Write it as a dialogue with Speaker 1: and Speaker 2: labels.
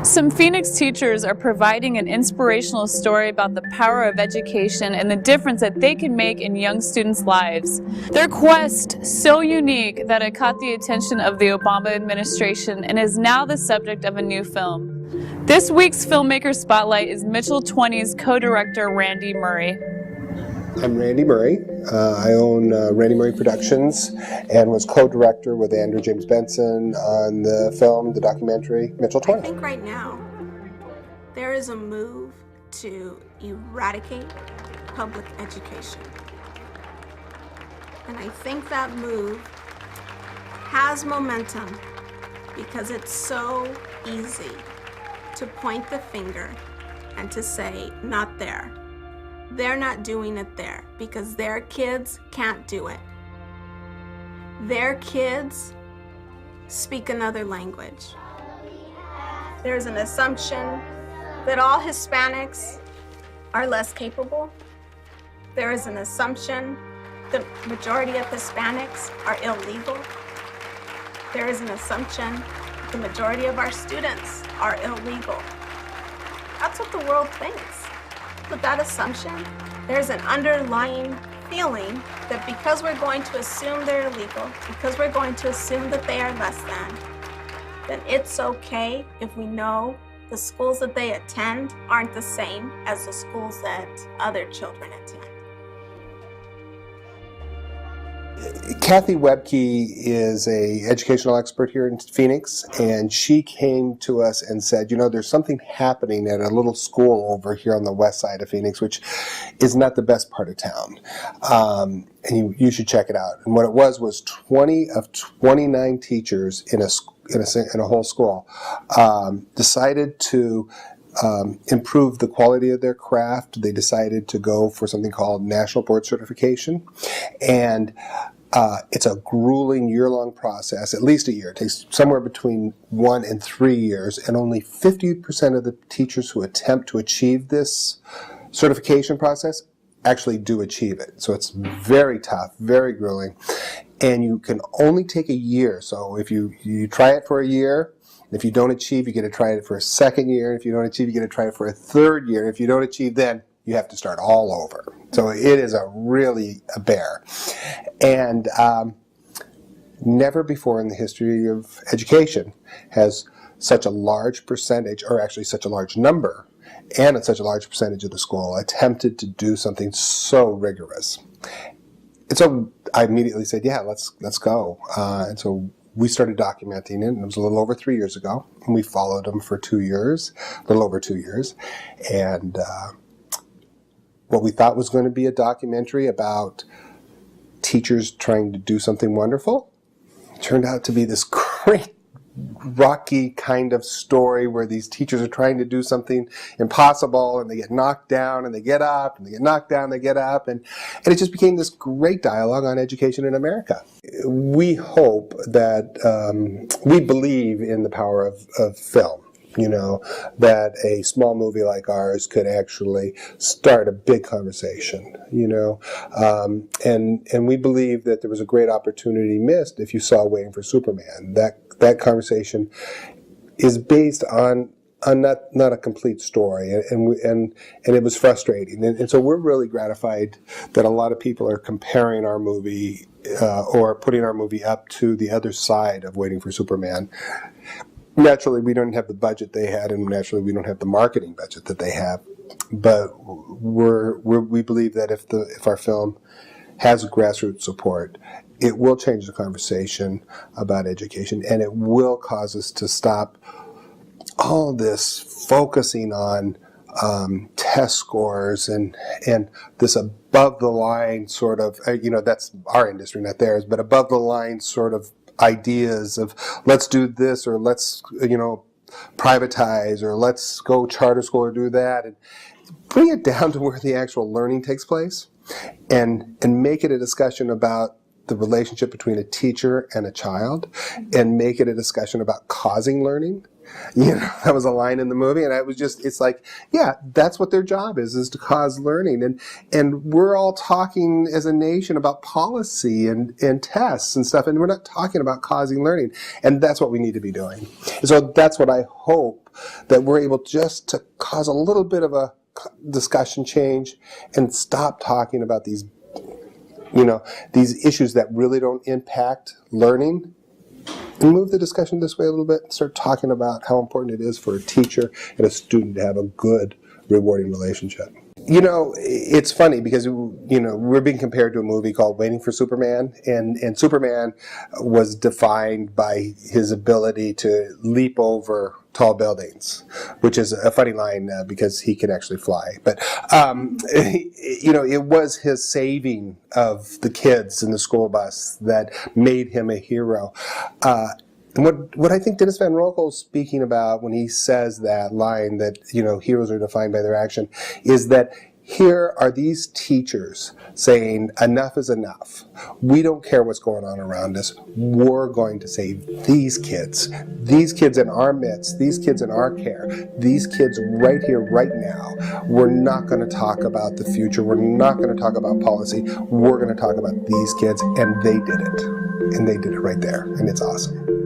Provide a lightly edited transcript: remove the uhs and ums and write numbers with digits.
Speaker 1: Some Phoenix teachers are providing an inspirational story about the power of education and the difference that they can make in young students' lives. Their quest, so unique that it caught the attention of the Obama administration and is now the subject of a new film. This week's Filmmaker Spotlight is Mitchell 20's co-director Randy Murray.
Speaker 2: I'm Randy Murray. I own Randy Murray Productions and was co-director with Andrew James Benson on the film, the documentary, Mitchell 20.
Speaker 3: I think right now there is a move to eradicate public education. And I think that move has momentum because it's so easy to point the finger and to say, not there. They're not doing it there because their kids can't do it. Their kids speak another language. There's an assumption that all Hispanics are less capable. There is an assumption the majority of Hispanics are illegal. There is an assumption the majority of our students are illegal. That's what the world thinks. With that assumption, there's an underlying feeling that because we're going to assume they're illegal, because we're going to assume that they are less than, then it's okay if we know the schools that they attend aren't the same as the schools that other children attend.
Speaker 2: Kathy Webke is an educational expert here in Phoenix, and she came to us and said, you know, there's something happening at a little school over here on the west side of Phoenix, which is not the best part of town. And you should check it out. And what it was 20 of 29 teachers in a whole school decided to improve the quality of their craft. They decided to go for something called National Board Certification. And it's a grueling year-long process, at least a year. It takes somewhere between 1 and 3 years, and only 50% of the teachers who attempt to achieve this certification process actually do achieve it. So it's very tough, very grueling, and you can only take a year. So if you try it for a year, if you don't achieve, you get to try it for a second year. If you don't achieve, you get to try it for a third year. If you don't achieve, then you have to start all over. So it is really a bear. And never before in the history of education has such a large percentage, or actually such a large number, and such a large percentage of the school attempted to do something so rigorous. And so I immediately said, yeah, let's go. And so we started documenting it, and it was a little over 3 years ago, and we followed them for 2 years, a little over 2 years, and what we thought was going to be a documentary about teachers trying to do something wonderful turned out to be this great rocky kind of story where these teachers are trying to do something impossible, and they get knocked down and they get up, and they get knocked down and they get up, and it just became this great dialogue on education in America. We hope that we believe in the power of film. You know, that a small movie like ours could actually start a big conversation, you know, and we believe that there was a great opportunity missed if you saw Waiting for Superman. That conversation is based on not a complete story, and it was frustrating, and so we're really gratified that a lot of people are comparing our movie or putting our movie up to the other side of Waiting for Superman. Naturally, we don't have the budget they had, and naturally, we don't have the marketing budget that they have. But we believe that if our film has grassroots support, it will change the conversation about education, and it will cause us to stop all this focusing on test scores and this above the line sort of, that's our industry, not theirs, but above the line sort of ideas of let's do this, or let's privatize, or let's go charter school or do that, and bring it down to where the actual learning takes place, and make it a discussion about the relationship between a teacher and a child, and make it a discussion about causing learning. That was a line in the movie, and it's like, yeah, that's what their job is to cause learning. And we're all talking as a nation about policy and tests and stuff, and we're not talking about causing learning. And that's what we need to be doing. And so that's what I hope that we're able just to cause a little bit of a discussion change and stop talking about these, these issues that really don't impact learning, and move the discussion this way a little bit and start talking about how important it is for a teacher and a student to have a good, rewarding relationship. It's funny because, we're being compared to a movie called Waiting for Superman, and Superman was defined by his ability to leap over tall buildings, which is a funny line because he can actually fly. But, it was his saving of the kids in the school bus that made him a hero. And what I think Dennis Van Roekel is speaking about when he says that line that, heroes are defined by their action, is that here are these teachers saying, enough is enough. We don't care what's going on around us. We're going to save these kids in our midst, these kids in our care, these kids right here, right now. We're not going to talk about the future. We're not going to talk about policy. We're going to talk about these kids, and they did it. And they did it right there, and it's awesome.